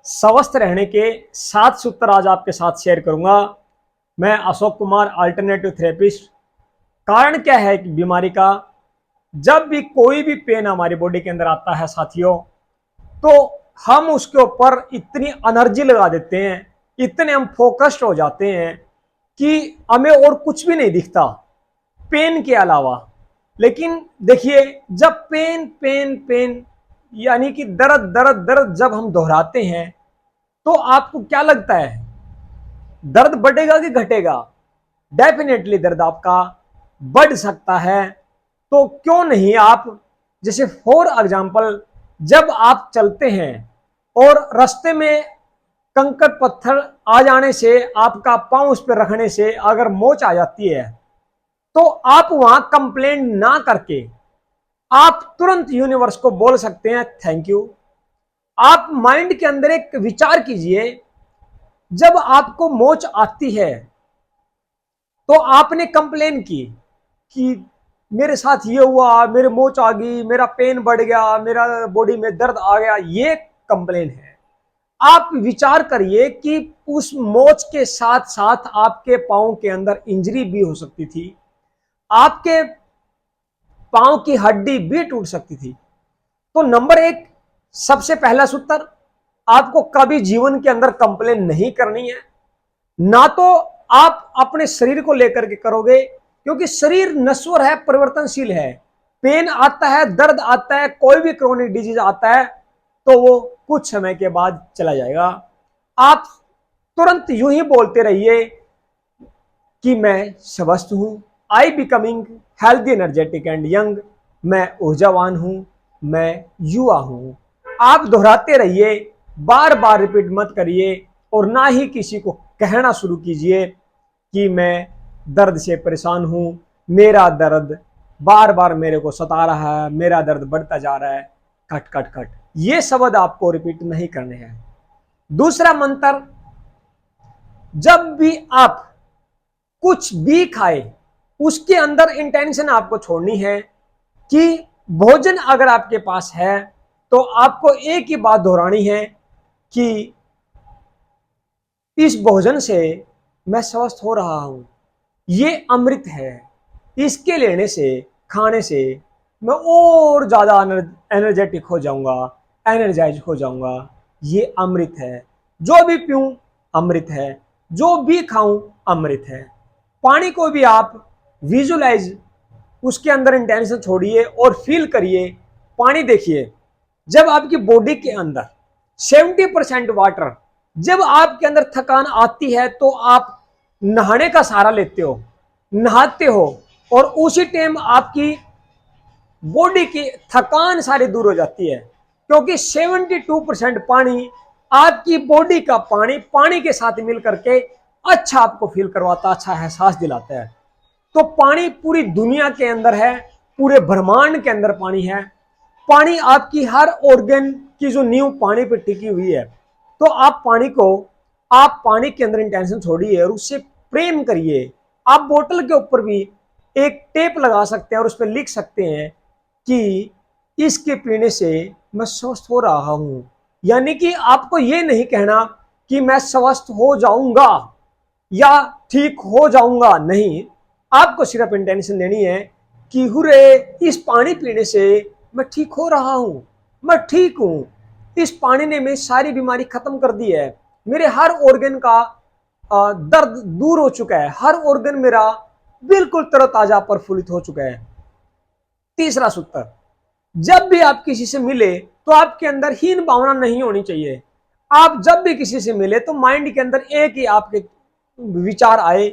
स्वस्थ रहने के 7 सूत्र आज आपके साथ शेयर करूंगा। मैं अशोक कुमार, अल्टरनेटिव थेरेपिस्ट। कारण क्या है कि बीमारी का, जब भी कोई भी पेन हमारी बॉडी के अंदर आता है साथियों, तो हम उसके ऊपर इतनी एनर्जी लगा देते हैं, इतने हम फोकस्ड हो जाते हैं कि हमें और कुछ भी नहीं दिखता पेन के अलावा। लेकिन देखिए, जब पेन पेन पेन यानी कि दर्द दर्द दर्द जब हम दोहराते हैं, तो आपको क्या लगता है, दर्द बढ़ेगा कि घटेगा? डेफिनेटली दर्द आपका बढ़ सकता है। तो क्यों नहीं आप, जैसे फॉर एग्जांपल, जब आप चलते हैं और रास्ते में कंकड़ पत्थर आ जाने से, आपका पांव उस पर रखने से अगर मोच आ जाती है, तो आप वहां कंप्लेंट ना करके आप तुरंत यूनिवर्स को बोल सकते हैं थैंक यू। आप माइंड के अंदर एक विचार कीजिए, जब आपको मोच आती है तो आपने कंप्लेन की कि मेरे साथ ये हुआ, मेरे मोच आ गई, मेरा पेन बढ़ गया, मेरा बॉडी में दर्द आ गया, ये कंप्लेन है। आप विचार करिए कि उस मोच के साथ साथ आपके पांव के अंदर इंजरी भी हो सकती थी, आपके पांव की हड्डी भी टूट सकती थी। तो नंबर एक, सबसे पहला सूत्र, आपको कभी जीवन के अंदर कंप्लेन नहीं करनी है। ना तो आप अपने शरीर को लेकर के करोगे, क्योंकि शरीर नश्वर है, परिवर्तनशील है। पेन आता है, दर्द आता है, कोई भी क्रोनिक डिजीज आता है, तो वो कुछ समय के बाद चला जाएगा। आप तुरंत यूं ही बोलते रहिए कि मैं स्वस्थ हूं, I becoming healthy, energetic and young. मैं ऊर्जावान हूं, मैं युवा हूं। आप दोहराते रहिए, बार बार रिपीट मत करिए, और ना ही किसी को कहना शुरू कीजिए कि मैं दर्द से परेशान हूं, मेरा दर्द बार बार मेरे को सता रहा है, मेरा दर्द बढ़ता जा रहा है। कट कट कट, ये शब्द आपको रिपीट नहीं करने हैं। दूसरा मंत्र, जब भी आप कुछ भी खाए, उसके अंदर इंटेंशन आपको छोड़नी है कि भोजन अगर आपके पास है तो आपको एक ही बात दोहरानी है कि इस भोजन से मैं स्वस्थ हो रहा हूं, ये अमृत है, इसके लेने से, खाने से मैं और ज्यादा एनर्जेटिक हो जाऊंगा, एनर्जाइज हो जाऊंगा। ये अमृत है, जो भी पीऊं अमृत है, जो भी खाऊं अमृत है। पानी को भी आप विजुलाइज, उसके अंदर इंटेंशन छोड़िए और फील करिए। पानी देखिए, जब आपकी बॉडी के अंदर 70% वाटर, जब आपके अंदर थकान आती है तो आप नहाने का सहारा लेते हो, नहाते हो, और उसी टाइम आपकी बॉडी की थकान सारी दूर हो जाती है, क्योंकि 72% पानी, आपकी बॉडी का पानी, पानी के साथ मिल करके अच्छा आपको फील करवाता, अच्छा एहसास दिलाता है। तो पानी पूरी दुनिया के अंदर है, पूरे ब्रह्मांड के अंदर पानी है। पानी आपकी हर ऑर्गन की जो नींव पानी पर टिकी हुई है। तो आप पानी को, आप पानी के अंदर इंटेंशन छोड़िए और उससे प्रेम करिए। आप बोतल के ऊपर भी एक टेप लगा सकते हैं और उस पर लिख सकते हैं कि इसके पीने से मैं स्वस्थ हो रहा हूं। यानी कि आपको ये नहीं कहना कि मैं स्वस्थ हो जाऊंगा या ठीक हो जाऊंगा, नहीं। आपको सिर्फ इंटेंशन देनी है कि हुरे, इस पानी पीने से मैं ठीक हो रहा हूं, मैं ठीक हूं, इस पानी ने मेरी सारी बीमारी खत्म कर दी है, मेरे हर ऑर्गन का दर्द दूर हो चुका है, हर ऑर्गन मेरा बिल्कुल तरोताजा प्रफुल्लित हो चुका है। तीसरा सूत्र, जब भी आप किसी से मिले तो आपके अंदर हीन भावना नहीं होनी चाहिए। आप जब भी किसी से मिले तो माइंड के अंदर एक ही आपके विचार आए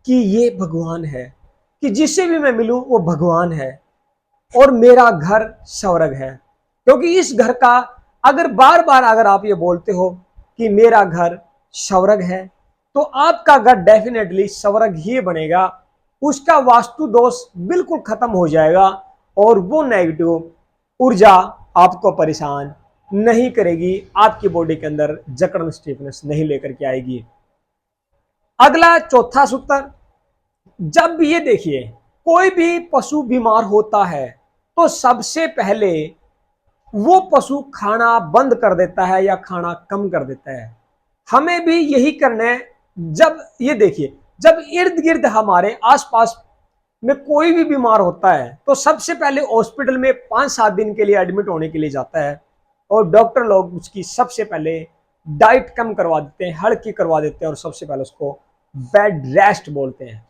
कि ये भगवान है, कि जिससे भी मैं मिलूं वो भगवान है और मेरा घर स्वर्ग है। क्योंकि इस घर का, अगर बार बार अगर आप ये बोलते हो कि मेरा घर स्वर्ग है, तो आपका घर डेफिनेटली स्वर्ग ही बनेगा। उसका वास्तु दोष बिल्कुल खत्म हो जाएगा और वो नेगेटिव ऊर्जा आपको परेशान नहीं करेगी, आपकी बॉडी के अंदर जकड़न, स्टिफनेस नहीं लेकर के आएगी। अगला चौथा सूत्र, जब भी ये देखिए, कोई भी पशु बीमार होता है तो सबसे पहले वो पशु खाना बंद कर देता है या खाना कम कर देता है। हमें भी यही करना है। जब ये देखिए, जब इर्द गिर्द हमारे आसपास में कोई भी बीमार होता है तो सबसे पहले हॉस्पिटल में 5-7 दिन के लिए एडमिट होने के लिए जाता है, और डॉक्टर लोग उसकी सबसे पहले डाइट कम करवा देते हैं, हल्की करवा देते हैं, और सबसे पहले उसको बेड रेस्ट बोलते हैं।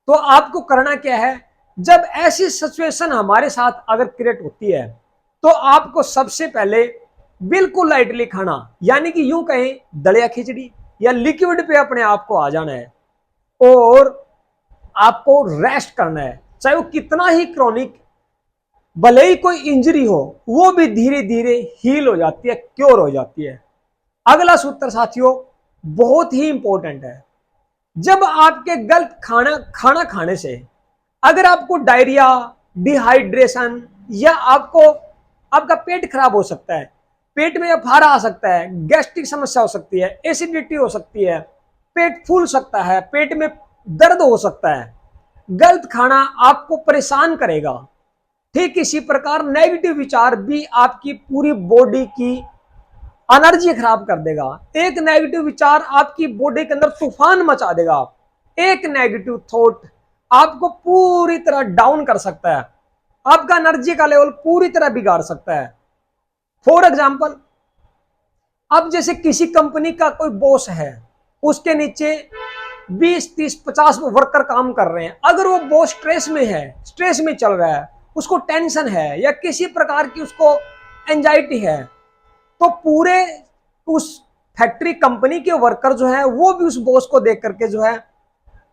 तो आपको करना क्या है, जब ऐसी सिचुएशन हमारे साथ अगर क्रिएट होती है तो आपको सबसे पहले बिल्कुल लाइटली खाना, यानी कि यूं कहें दलिया खिचड़ी या लिक्विड पे अपने आप को आ जाना है, और आपको रेस्ट करना है। चाहे वो कितना ही क्रॉनिक, भले ही कोई इंजरी हो, वो भी धीरे धीरे हील हो जाती है, क्योर हो जाती है। अगला सूत्र साथियों बहुत ही इंपॉर्टेंट है। जब आपके गलत खाना खाने से अगर आपको डायरिया, डिहाइड्रेशन, या आपका पेट खराब हो सकता है, पेट में अफारा आ सकता है, गैस्ट्रिक समस्या हो सकती है, एसिडिटी हो सकती है, पेट फूल सकता है, पेट में दर्द हो सकता है। गलत खाना आपको परेशान करेगा। ठीक इसी प्रकार नेगेटिव विचार भी आपकी पूरी बॉडी की एनर्जी खराब कर देगा। एक नेगेटिव विचार आपकी बॉडी के अंदर तूफान मचा देगा। एक नेगेटिव थॉट आपको पूरी तरह डाउन कर सकता है, आपका एनर्जी का लेवल पूरी तरह बिगाड़ सकता है। फॉर एग्जाम्पल, अब जैसे किसी कंपनी का कोई बॉस है, उसके नीचे 20-30-50 वर्कर काम कर रहे हैं। अगर वो बॉस स्ट्रेस में है, स्ट्रेस में चल रहा है, उसको टेंशन है या किसी प्रकार की उसको एंजाइटी है, तो पूरे उस फैक्ट्री कंपनी के वर्कर जो है वो भी उस बॉस को देख करके जो है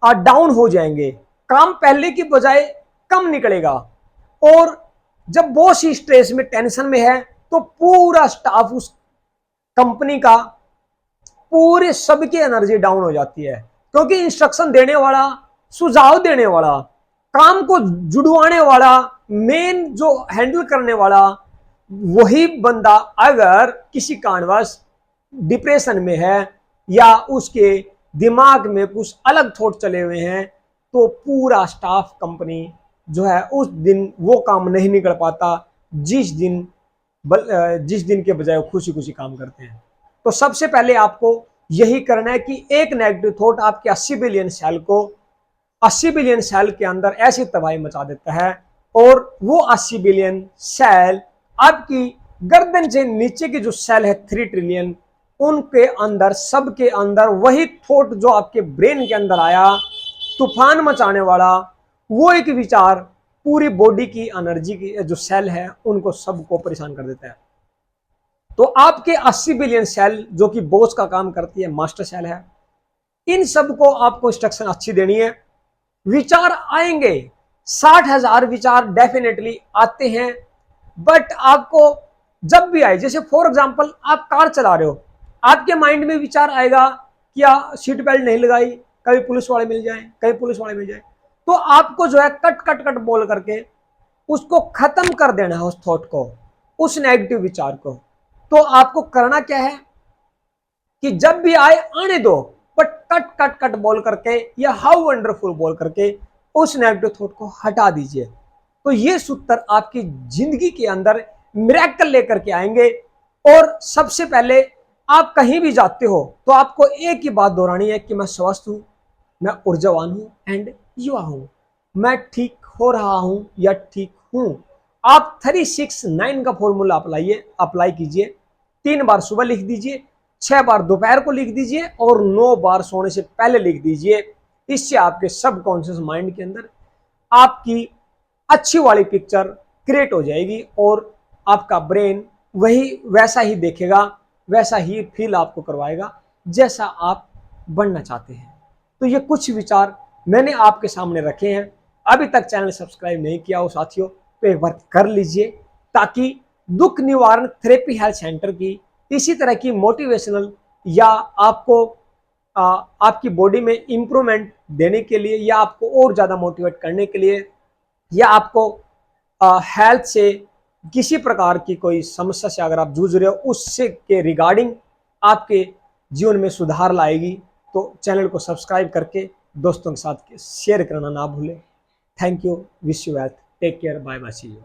डाउन हो जाएंगे। काम पहले की बजाय कम निकलेगा। और जब बॉस ही स्ट्रेस में, टेंशन में है, तो पूरा स्टाफ उस कंपनी का, पूरे सबकी एनर्जी डाउन हो जाती है, क्योंकि इंस्ट्रक्शन देने वाला, सुझाव देने वाला, काम को जुड़वाने वाला, मेन जो हैंडल करने वाला, वही बंदा अगर किसी कारणवश डिप्रेशन में है या उसके दिमाग में कुछ अलग थॉट चले हुए हैं, तो पूरा स्टाफ कंपनी जो है उस दिन वो काम नहीं निकल पाता जिस दिन के बजाय वो खुशी खुशी काम करते हैं। तो सबसे पहले आपको यही करना है कि एक नेगेटिव थॉट आपके 80 बिलियन सेल के अंदर ऐसी तबाही मचा देता है, और वो 80 बिलियन सेल आपकी गर्दन से नीचे की जो सेल है 3 ट्रिलियन, उनके अंदर, सबके अंदर वही थॉट जो आपके ब्रेन के अंदर आया, तूफान मचाने वाला, वो एक विचार पूरी बॉडी की एनर्जी की जो सेल है उनको सबको परेशान कर देता है। तो आपके 80 बिलियन सेल जो कि बॉस का काम करती है, मास्टर सेल है, इन सबको आपको इंस्ट्रक्शन अच्छी देनी है। विचार आएंगे, 60,000 विचार डेफिनेटली आते हैं, बट आपको जब भी आए, जैसे फॉर एग्जांपल आप कार चला रहे हो, आपके माइंड में विचार आएगा क्या सीट बेल्ट नहीं लगाई, कभी पुलिस वाले मिल जाए, कभी पुलिस वाले मिल जाए, तो आपको जो है कट कट कट बोल करके उसको खत्म कर देना है, उस थॉट को, उस नेगेटिव विचार को। तो आपको करना क्या है कि जब भी आए आने दो, बट कट कट कट बोल करके या हाउ वंडरफुल बोल करके उस नेगेटिव थॉट को हटा दीजिए। तो ये सूत्र आपकी जिंदगी के अंदर मिरेकल लेकर के आएंगे। और सबसे पहले आप कहीं भी जाते हो तो आपको एक ही बात दोहरानी है कि मैं स्वस्थ हूं, मैं ऊर्जावान हूं एंड युवा हूं, मैं ठीक हो रहा हूं या ठीक हूं। आप 369 का फॉर्मूला अप्लाई कीजिए। 3 बार सुबह लिख दीजिए, 6 बार दोपहर को लिख दीजिए और 9 बार सोने से पहले लिख दीजिए। इससे आपके सबकॉन्शियस माइंड के अंदर आपकी अच्छी वाली पिक्चर क्रिएट हो जाएगी और आपका ब्रेन वैसा ही देखेगा, वैसा ही फील आपको करवाएगा जैसा आप बनना चाहते हैं। तो ये कुछ विचार मैंने आपके सामने रखे हैं। अभी तक चैनल सब्सक्राइब नहीं किया हो साथियों तो एक बार कर लीजिए, ताकि दुख निवारण थेरेपी हेल्थ सेंटर की इसी तरह की मोटिवेशनल या आपको आपकी बॉडी में इंप्रूवमेंट देने के लिए, या आपको और ज़्यादा मोटिवेट करने के लिए, या आपको हेल्थ से किसी प्रकार की कोई समस्या से अगर आप जूझ रहे हो उससे के रिगार्डिंग आपके जीवन में सुधार लाएगी। तो चैनल को सब्सक्राइब करके दोस्तों के साथ शेयर करना ना भूलें। Thank you, wish you wealth, take care, bye bye, see you.